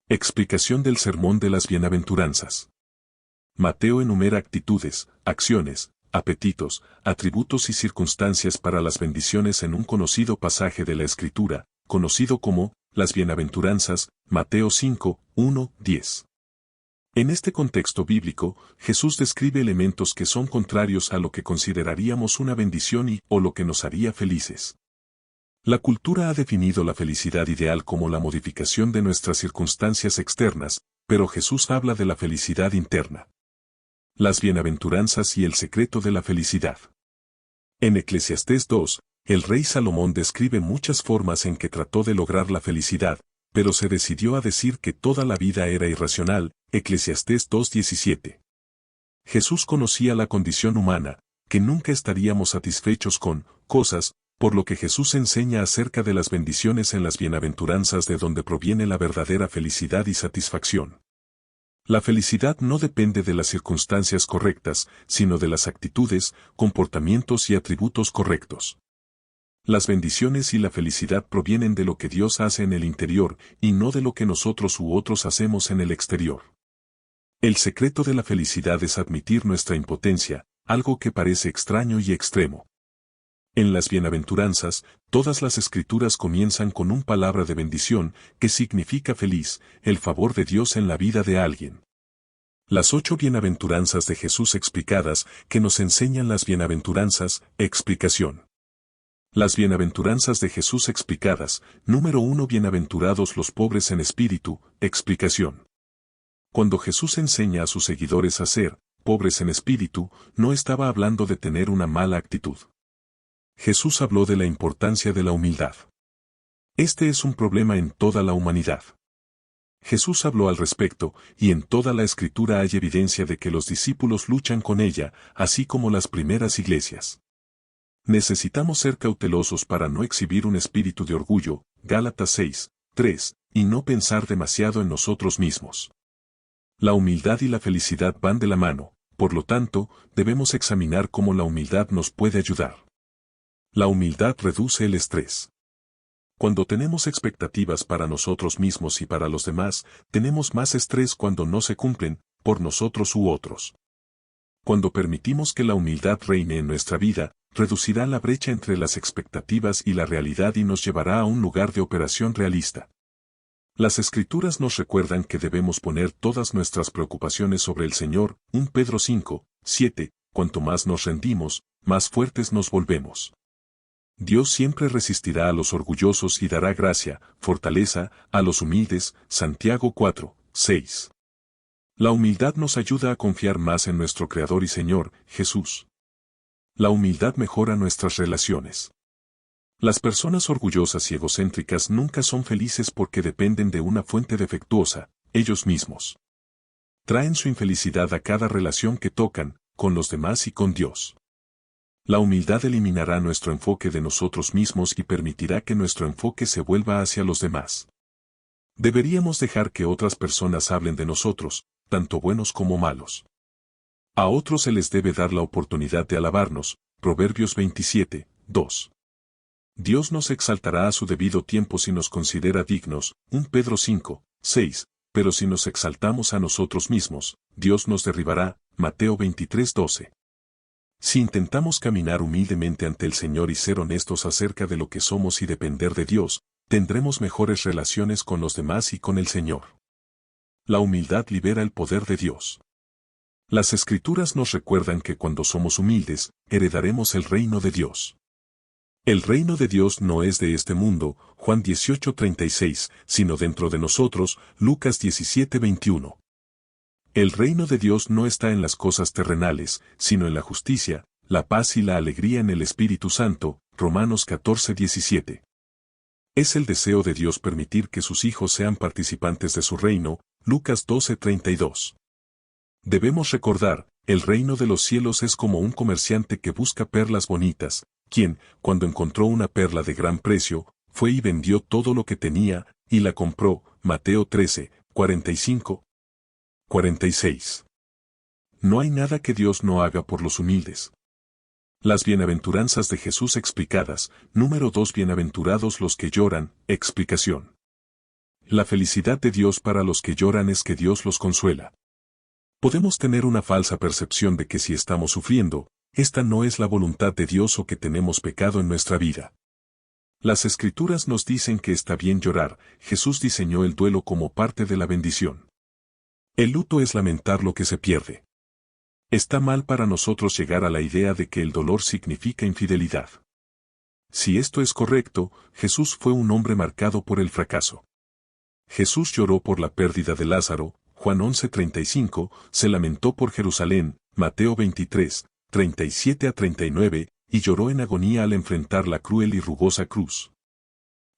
Explicación del Sermón de las Bienaventuranzas. Mateo enumera actitudes, acciones, apetitos, atributos y circunstancias para las bendiciones en un conocido pasaje de la Escritura, conocido como las Bienaventuranzas, Mateo 5, 1, 10. En este contexto bíblico, Jesús describe elementos que son contrarios a lo que consideraríamos una bendición o lo que nos haría felices. La cultura ha definido la felicidad ideal como la modificación de nuestras circunstancias externas, pero Jesús habla de la felicidad interna. Las bienaventuranzas y el secreto de la felicidad. En Eclesiastés 2, el rey Salomón describe muchas formas en que trató de lograr la felicidad, pero se decidió a decir que toda la vida era irracional, Eclesiastés 2:17. Jesús conocía la condición humana, que nunca estaríamos satisfechos con cosas, por lo que Jesús enseña acerca de las bendiciones en las bienaventuranzas de donde proviene la verdadera felicidad y satisfacción. La felicidad no depende de las circunstancias correctas, sino de las actitudes, comportamientos y atributos correctos. Las bendiciones y la felicidad provienen de lo que Dios hace en el interior, y no de lo que nosotros u otros hacemos en el exterior. El secreto de la felicidad es admitir nuestra impotencia, algo que parece extraño y extremo. En las bienaventuranzas, todas las escrituras comienzan con una palabra de bendición, que significa feliz, el favor de Dios en la vida de alguien. Las 8 bienaventuranzas de Jesús explicadas, que nos enseñan las bienaventuranzas, explicación. Las bienaventuranzas de Jesús explicadas, número 1. Bienaventurados los pobres en espíritu, explicación. Cuando Jesús enseña a sus seguidores a ser pobres en espíritu, no estaba hablando de tener una mala actitud. Jesús habló de la importancia de la humildad. Este es un problema en toda la humanidad. Jesús habló al respecto, y en toda la Escritura hay evidencia de que los discípulos luchan con ella, así como las primeras iglesias. Necesitamos ser cautelosos para no exhibir un espíritu de orgullo, Gálatas 6, 3, y no pensar demasiado en nosotros mismos. La humildad y la felicidad van de la mano, por lo tanto, debemos examinar cómo la humildad nos puede ayudar. La humildad reduce el estrés. Cuando tenemos expectativas para nosotros mismos y para los demás, tenemos más estrés cuando no se cumplen, por nosotros u otros. Cuando permitimos que la humildad reine en nuestra vida, reducirá la brecha entre las expectativas y la realidad y nos llevará a un lugar de operación realista. Las Escrituras nos recuerdan que debemos poner todas nuestras preocupaciones sobre el Señor, 1 Pedro 5, 7, cuanto más nos rendimos, más fuertes nos volvemos. Dios siempre resistirá a los orgullosos y dará gracia, fortaleza, a los humildes, Santiago 4, 6. La humildad nos ayuda a confiar más en nuestro Creador y Señor, Jesús. La humildad mejora nuestras relaciones. Las personas orgullosas y egocéntricas nunca son felices porque dependen de una fuente defectuosa, ellos mismos. Traen su infelicidad a cada relación que tocan, con los demás y con Dios. La humildad eliminará nuestro enfoque de nosotros mismos y permitirá que nuestro enfoque se vuelva hacia los demás. Deberíamos dejar que otras personas hablen de nosotros, tanto buenos como malos. A otros se les debe dar la oportunidad de alabarnos, Proverbios 27, 2. Dios nos exaltará a su debido tiempo si nos considera dignos, 1 Pedro 5, 6, pero si nos exaltamos a nosotros mismos, Dios nos derribará, Mateo 23, 12. Si intentamos caminar humildemente ante el Señor y ser honestos acerca de lo que somos y depender de Dios, tendremos mejores relaciones con los demás y con el Señor. La humildad libera el poder de Dios. Las Escrituras nos recuerdan que cuando somos humildes, heredaremos el reino de Dios. El reino de Dios no es de este mundo, Juan 18:36, sino dentro de nosotros, Lucas 17:21. El reino de Dios no está en las cosas terrenales, sino en la justicia, la paz y la alegría en el Espíritu Santo, Romanos 14:17. Es el deseo de Dios permitir que sus hijos sean participantes de su reino, Lucas 12:32. Debemos recordar, el reino de los cielos es como un comerciante que busca perlas bonitas, quien, cuando encontró una perla de gran precio, fue y vendió todo lo que tenía, y la compró, Mateo 13, 45. 46. No hay nada que Dios no haga por los humildes. Las bienaventuranzas de Jesús explicadas, número 2. Bienaventurados los que lloran, explicación. La felicidad de Dios para los que lloran es que Dios los consuela. Podemos tener una falsa percepción de que si estamos sufriendo, esta no es la voluntad de Dios o que tenemos pecado en nuestra vida. Las Escrituras nos dicen que está bien llorar. Jesús diseñó el duelo como parte de la bendición. El luto es lamentar lo que se pierde. Está mal para nosotros llegar a la idea de que el dolor significa infidelidad. Si esto es correcto, Jesús fue un hombre marcado por el fracaso. Jesús lloró por la pérdida de Lázaro, Juan 11:35, se lamentó por Jerusalén, Mateo 23, 37 a 39, y lloró en agonía al enfrentar la cruel y rugosa cruz.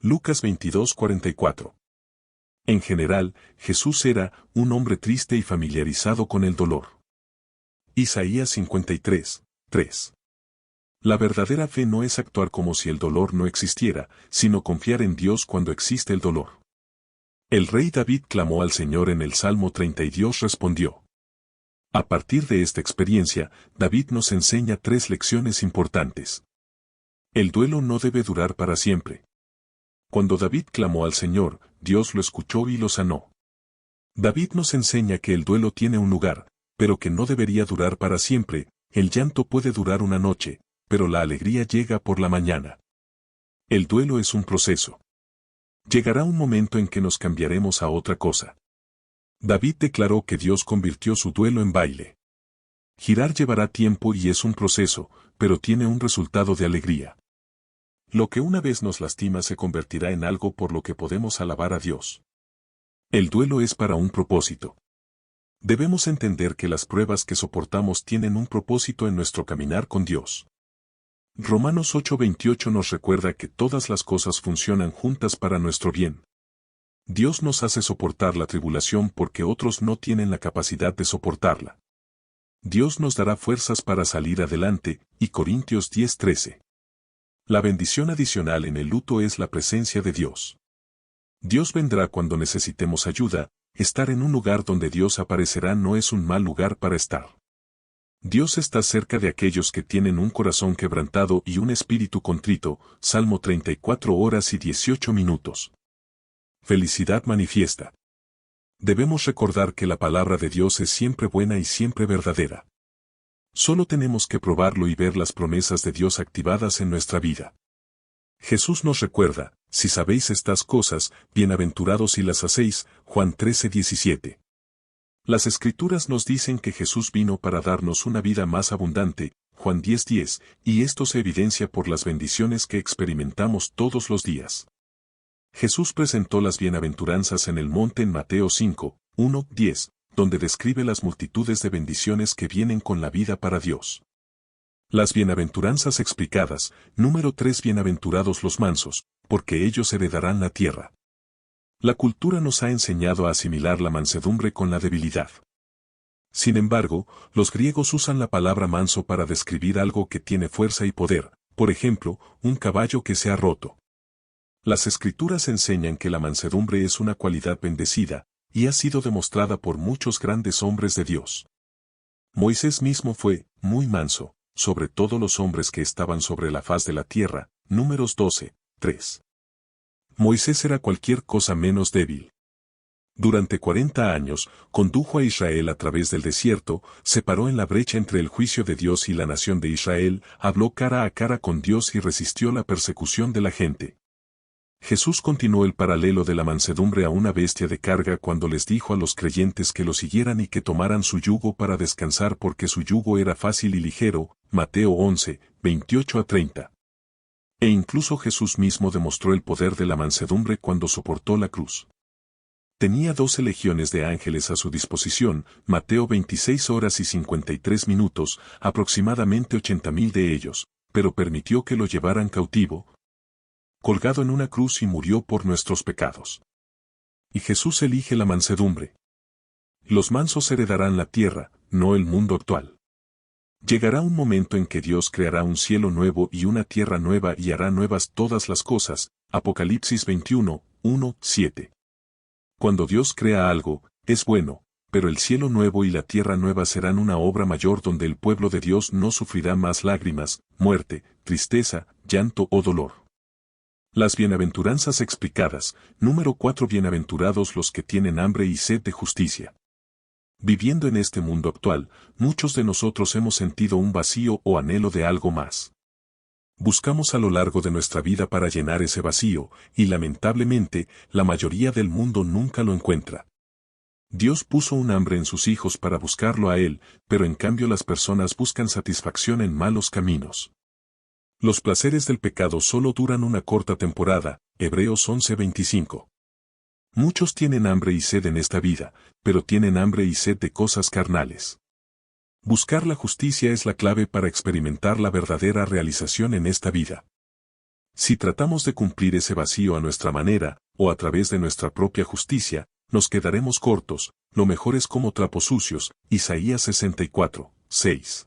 Lucas 22:44. En general, Jesús era un hombre triste y familiarizado con el dolor. Isaías 53, 3. La verdadera fe no es actuar como si el dolor no existiera, sino confiar en Dios cuando existe el dolor. El rey David clamó al Señor en el Salmo 30 y Dios respondió. A partir de esta experiencia, David nos enseña 3 lecciones importantes. El duelo no debe durar para siempre. Cuando David clamó al Señor, Dios lo escuchó y lo sanó. David nos enseña que el duelo tiene un lugar, pero que no debería durar para siempre. El llanto puede durar una noche, pero la alegría llega por la mañana. El duelo es un proceso. Llegará un momento en que nos cambiaremos a otra cosa. David declaró que Dios convirtió su duelo en baile. Girar llevará tiempo y es un proceso, pero tiene un resultado de alegría. Lo que una vez nos lastima se convertirá en algo por lo que podemos alabar a Dios. El duelo es para un propósito. Debemos entender que las pruebas que soportamos tienen un propósito en nuestro caminar con Dios. Romanos 8:28 nos recuerda que todas las cosas funcionan juntas para nuestro bien. Dios nos hace soportar la tribulación porque otros no tienen la capacidad de soportarla. Dios nos dará fuerzas para salir adelante, y Corintios 10:13. La bendición adicional en el luto es la presencia de Dios. Dios vendrá cuando necesitemos ayuda. Estar en un lugar donde Dios aparecerá no es un mal lugar para estar. Dios está cerca de aquellos que tienen un corazón quebrantado y un espíritu contrito. Salmo 34 horas y 18 minutos. Felicidad manifiesta. Debemos recordar que la palabra de Dios es siempre buena y siempre verdadera. Solo tenemos que probarlo y ver las promesas de Dios activadas en nuestra vida. Jesús nos recuerda, si sabéis estas cosas, bienaventurados si las hacéis, Juan 13:17. Las Escrituras nos dicen que Jesús vino para darnos una vida más abundante, Juan 10:10, y esto se evidencia por las bendiciones que experimentamos todos los días. Jesús presentó las bienaventuranzas en el monte en Mateo 5:1-10, donde describe las multitudes de bendiciones que vienen con la vida para Dios. Las bienaventuranzas explicadas, número 3. Bienaventurados los mansos, porque ellos heredarán la tierra. La cultura nos ha enseñado a asimilar la mansedumbre con la debilidad. Sin embargo, los griegos usan la palabra manso para describir algo que tiene fuerza y poder, por ejemplo, un caballo que se ha roto. Las Escrituras enseñan que la mansedumbre es una cualidad bendecida, y ha sido demostrada por muchos grandes hombres de Dios. Moisés mismo fue muy manso, sobre todo los hombres que estaban sobre la faz de la tierra, Números 12:3. Moisés era cualquier cosa menos débil. Durante 40 años, condujo a Israel a través del desierto, se paró en la brecha entre el juicio de Dios y la nación de Israel, habló cara a cara con Dios y resistió la persecución de la gente. Jesús continuó el paralelo de la mansedumbre a una bestia de carga cuando les dijo a los creyentes que lo siguieran y que tomaran su yugo para descansar porque su yugo era fácil y ligero, Mateo 11:28-30. E incluso Jesús mismo demostró el poder de la mansedumbre cuando soportó la cruz. Tenía 12 legiones de ángeles a su disposición, Mateo 26 horas y 53 minutos, aproximadamente 80,000 de ellos, pero permitió que lo llevaran cautivo, colgado en una cruz y murió por nuestros pecados. Y Jesús elige la mansedumbre. Los mansos heredarán la tierra, no el mundo actual. Llegará un momento en que Dios creará un cielo nuevo y una tierra nueva y hará nuevas todas las cosas, Apocalipsis 21:1-7. Cuando Dios crea algo, es bueno, pero el cielo nuevo y la tierra nueva serán una obra mayor donde el pueblo de Dios no sufrirá más lágrimas, muerte, tristeza, llanto o dolor. Las bienaventuranzas explicadas. Número 4. Bienaventurados los que tienen hambre y sed de justicia. Viviendo en este mundo actual, muchos de nosotros hemos sentido un vacío o anhelo de algo más. Buscamos a lo largo de nuestra vida para llenar ese vacío, y lamentablemente, la mayoría del mundo nunca lo encuentra. Dios puso un hambre en sus hijos para buscarlo a Él, pero en cambio las personas buscan satisfacción en malos caminos. Los placeres del pecado solo duran una corta temporada, Hebreos 11:25. Muchos tienen hambre y sed en esta vida, pero tienen hambre y sed de cosas carnales. Buscar la justicia es la clave para experimentar la verdadera realización en esta vida. Si tratamos de cumplir ese vacío a nuestra manera, o a través de nuestra propia justicia, nos quedaremos cortos. Lo mejor es como trapos sucios, Isaías 64:6.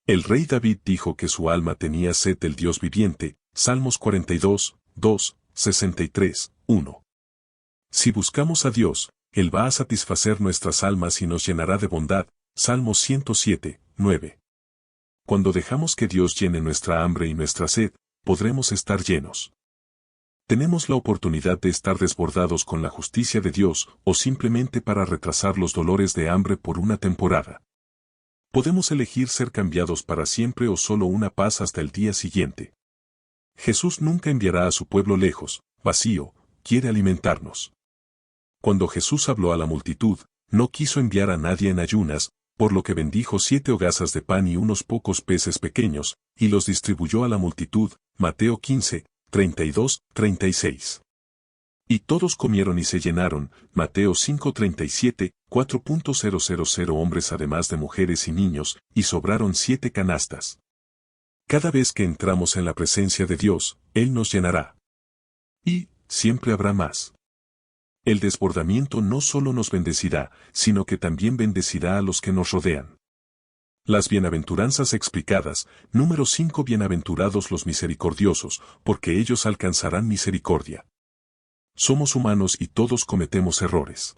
El rey David dijo que su alma tenía sed del Dios viviente, Salmos 42:2, 63:1. Si buscamos a Dios, Él va a satisfacer nuestras almas y nos llenará de bondad, Salmos 107:9. Cuando dejamos que Dios llene nuestra hambre y nuestra sed, podremos estar llenos. Tenemos la oportunidad de estar desbordados con la justicia de Dios, o simplemente para retrasar los dolores de hambre por una temporada. Podemos elegir ser cambiados para siempre o solo una paz hasta el día siguiente. Jesús nunca enviará a su pueblo lejos, vacío, quiere alimentarnos. Cuando Jesús habló a la multitud, no quiso enviar a nadie en ayunas, por lo que bendijo 7 hogazas de pan y unos pocos peces pequeños, y los distribuyó a la multitud, Mateo 15:32-36. Y todos comieron y se llenaron, Mateo 5:37, 4.000 hombres además de mujeres y niños, y sobraron 7 canastas. Cada vez que entramos en la presencia de Dios, Él nos llenará. Y, siempre habrá más. El desbordamiento no solo nos bendecirá, sino que también bendecirá a los que nos rodean. Las bienaventuranzas explicadas. Número 5. Bienaventurados los misericordiosos, porque ellos alcanzarán misericordia. Somos humanos y todos cometemos errores.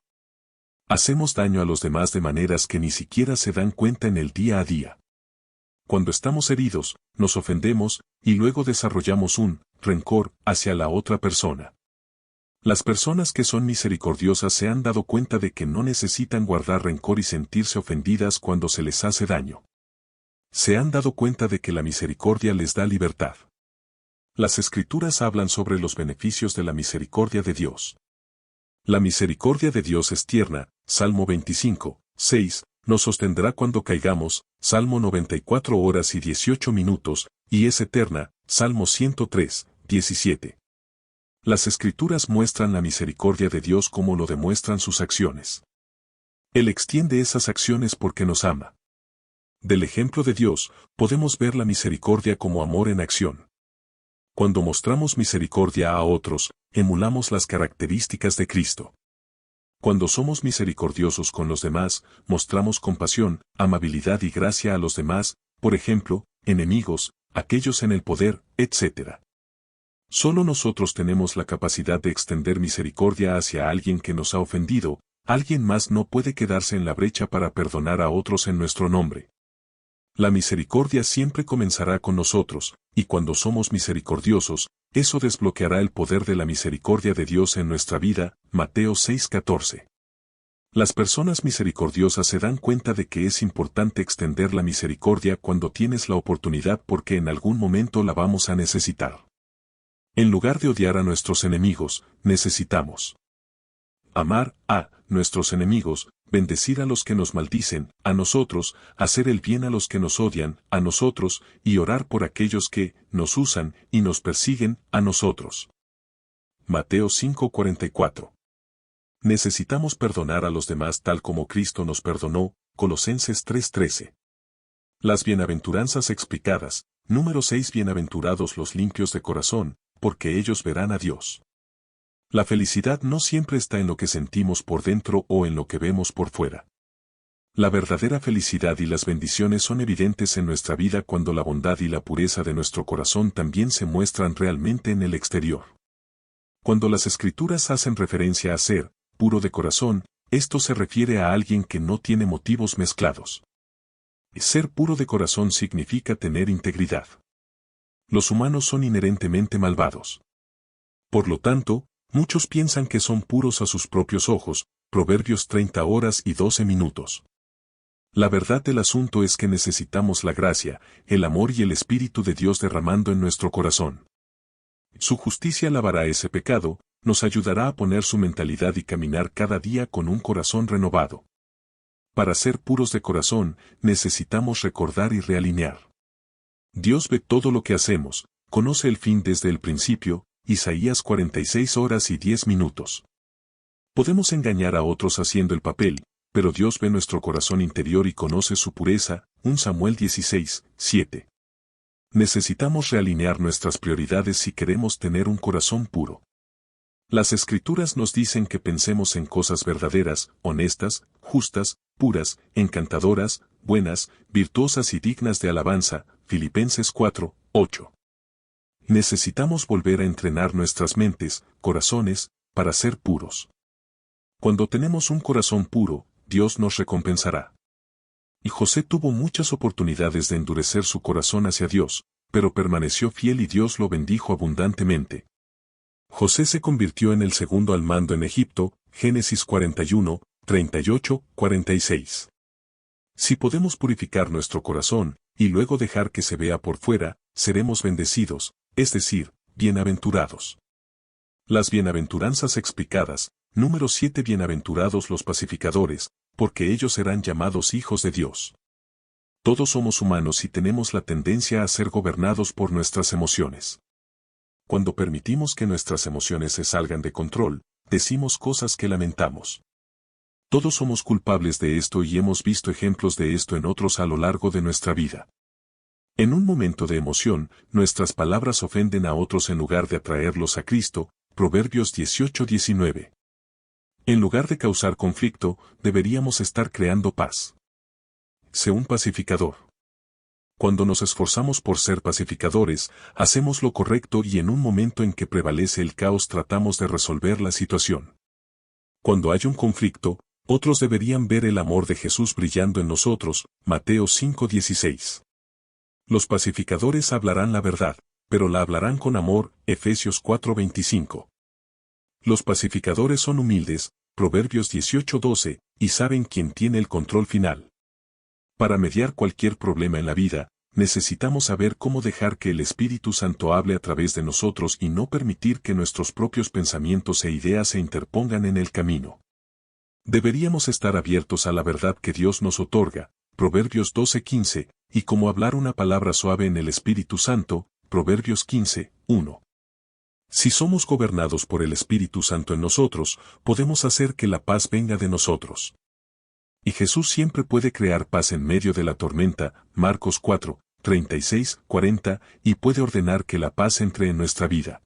Hacemos daño a los demás de maneras que ni siquiera se dan cuenta en el día a día. Cuando estamos heridos, nos ofendemos, y luego desarrollamos un rencor hacia la otra persona. Las personas que son misericordiosas se han dado cuenta de que no necesitan guardar rencor y sentirse ofendidas cuando se les hace daño. Se han dado cuenta de que la misericordia les da libertad. Las Escrituras hablan sobre los beneficios de la misericordia de Dios. La misericordia de Dios es tierna, Salmo 25:6, nos sostendrá cuando caigamos, Salmo 94:18, y es eterna, Salmo 103:17. Las Escrituras muestran la misericordia de Dios como lo demuestran sus acciones. Él extiende esas acciones porque nos ama. Del ejemplo de Dios, podemos ver la misericordia como amor en acción. Cuando mostramos misericordia a otros, emulamos las características de Cristo. Cuando somos misericordiosos con los demás, mostramos compasión, amabilidad y gracia a los demás, por ejemplo, enemigos, aquellos en el poder, etc. Solo nosotros tenemos la capacidad de extender misericordia hacia alguien que nos ha ofendido. Alguien más no puede quedarse en la brecha para perdonar a otros en nuestro nombre. La misericordia siempre comenzará con nosotros, y cuando somos misericordiosos, eso desbloqueará el poder de la misericordia de Dios en nuestra vida, Mateo 6:14. Las personas misericordiosas se dan cuenta de que es importante extender la misericordia cuando tienes la oportunidad porque en algún momento la vamos a necesitar. En lugar de odiar a nuestros enemigos, necesitamos amar a nuestros enemigos, bendecir a los que nos maldicen, a nosotros, hacer el bien a los que nos odian, a nosotros, y orar por aquellos que nos usan y nos persiguen, a nosotros. Mateo 5:44. Necesitamos perdonar a los demás tal como Cristo nos perdonó, Colosenses 3:13. Las bienaventuranzas explicadas. Número 6. Bienaventurados los limpios de corazón, porque ellos verán a Dios. La felicidad no siempre está en lo que sentimos por dentro o en lo que vemos por fuera. La verdadera felicidad y las bendiciones son evidentes en nuestra vida cuando la bondad y la pureza de nuestro corazón también se muestran realmente en el exterior. Cuando las Escrituras hacen referencia a ser puro de corazón, esto se refiere a alguien que no tiene motivos mezclados. Ser puro de corazón significa tener integridad. Los humanos son inherentemente malvados. Por lo tanto, muchos piensan que son puros a sus propios ojos, Proverbios 30 horas y 12 minutos. La verdad del asunto es que necesitamos la gracia, el amor y el Espíritu de Dios derramando en nuestro corazón. Su justicia lavará ese pecado, nos ayudará a poner su mentalidad y caminar cada día con un corazón renovado. Para ser puros de corazón, necesitamos recordar y realinear. Dios ve todo lo que hacemos, conoce el fin desde el principio, Isaías 46 horas y 10 minutos. Podemos engañar a otros haciendo el papel, pero Dios ve nuestro corazón interior y conoce su pureza, 1 Samuel 16, 7. Necesitamos realinear nuestras prioridades si queremos tener un corazón puro. Las Escrituras nos dicen que pensemos en cosas verdaderas, honestas, justas, puras, encantadoras, buenas, virtuosas y dignas de alabanza, Filipenses 4, 8. Necesitamos volver a entrenar nuestras mentes, corazones, para ser puros. Cuando tenemos un corazón puro, Dios nos recompensará. Y José tuvo muchas oportunidades de endurecer su corazón hacia Dios, pero permaneció fiel y Dios lo bendijo abundantemente. José se convirtió en el segundo al mando en Egipto, Génesis 41, 38, 46. Si podemos purificar nuestro corazón, y luego dejar que se vea por fuera, seremos bendecidos, es decir, bienaventurados. Las bienaventuranzas explicadas, número 7. Bienaventurados los pacificadores, porque ellos serán llamados hijos de Dios. Todos somos humanos y tenemos la tendencia a ser gobernados por nuestras emociones. Cuando permitimos que nuestras emociones se salgan de control, decimos cosas que lamentamos. Todos somos culpables de esto y hemos visto ejemplos de esto en otros a lo largo de nuestra vida. En un momento de emoción, nuestras palabras ofenden a otros en lugar de atraerlos a Cristo, Proverbios 18, 19. En lugar de causar conflicto, deberíamos estar creando paz. Sé un pacificador. Cuando nos esforzamos por ser pacificadores, hacemos lo correcto y en un momento en que prevalece el caos tratamos de resolver la situación. Cuando hay un conflicto, otros deberían ver el amor de Jesús brillando en nosotros, Mateo 5:16. Los pacificadores hablarán la verdad, pero la hablarán con amor, Efesios 4:25. Los pacificadores son humildes, Proverbios 18:12, y saben quién tiene el control final. Para mediar cualquier problema en la vida, necesitamos saber cómo dejar que el Espíritu Santo hable a través de nosotros y no permitir que nuestros propios pensamientos e ideas se interpongan en el camino. Deberíamos estar abiertos a la verdad que Dios nos otorga, Proverbios 12:15, y como hablar una palabra suave en el Espíritu Santo, Proverbios 15:1. Si somos gobernados por el Espíritu Santo en nosotros, podemos hacer que la paz venga de nosotros. Y Jesús siempre puede crear paz en medio de la tormenta, Marcos 4, 36, 40, y puede ordenar que la paz entre en nuestra vida.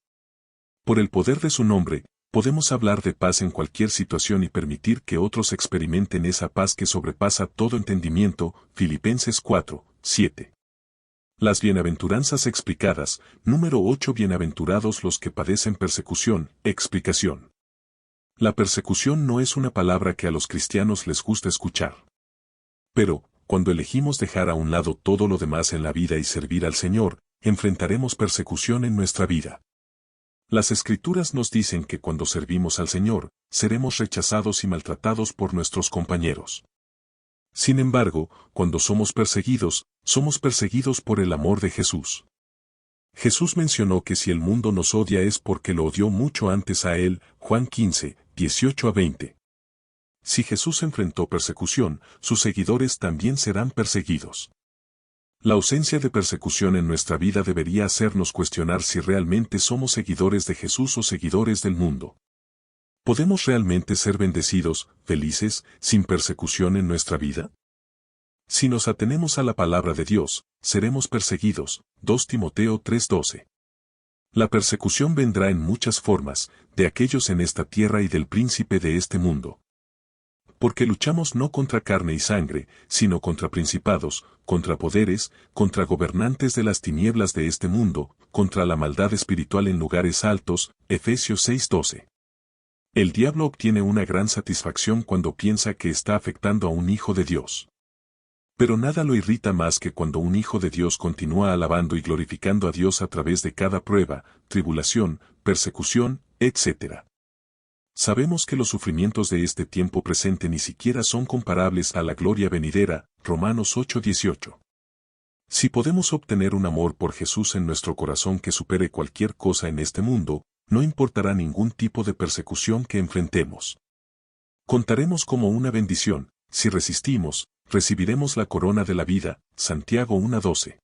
Por el poder de su nombre, podemos hablar de paz en cualquier situación y permitir que otros experimenten esa paz que sobrepasa todo entendimiento, Filipenses 4, 7. Las bienaventuranzas explicadas, número 8. Bienaventurados los que padecen persecución, explicación. La persecución no es una palabra que a los cristianos les gusta escuchar. Pero, cuando elegimos dejar a un lado todo lo demás en la vida y servir al Señor, enfrentaremos persecución en nuestra vida. Las Escrituras nos dicen que cuando servimos al Señor, seremos rechazados y maltratados por nuestros compañeros. Sin embargo, cuando somos perseguidos por el amor de Jesús. Jesús mencionó que si el mundo nos odia es porque lo odió mucho antes a él, Juan 15, 18 a 20. Si Jesús enfrentó persecución, sus seguidores también serán perseguidos. La ausencia de persecución en nuestra vida debería hacernos cuestionar si realmente somos seguidores de Jesús o seguidores del mundo. ¿Podemos realmente ser bendecidos, felices, sin persecución en nuestra vida? Si nos atenemos a la palabra de Dios, seremos perseguidos, 2 Timoteo 3:12. La persecución vendrá en muchas formas, de aquellos en esta tierra y del príncipe de este mundo. Porque luchamos no contra carne y sangre, sino contra principados, contra poderes, contra gobernantes de las tinieblas de este mundo, contra la maldad espiritual en lugares altos, Efesios 6:12. El diablo obtiene una gran satisfacción cuando piensa que está afectando a un hijo de Dios. Pero nada lo irrita más que cuando un hijo de Dios continúa alabando y glorificando a Dios a través de cada prueba, tribulación, persecución, etc. Sabemos que los sufrimientos de este tiempo presente ni siquiera son comparables a la gloria venidera, Romanos 8:18. Si podemos obtener un amor por Jesús en nuestro corazón que supere cualquier cosa en este mundo, no importará ningún tipo de persecución que enfrentemos. Contaremos como una bendición, si resistimos, recibiremos la corona de la vida, Santiago 1:12.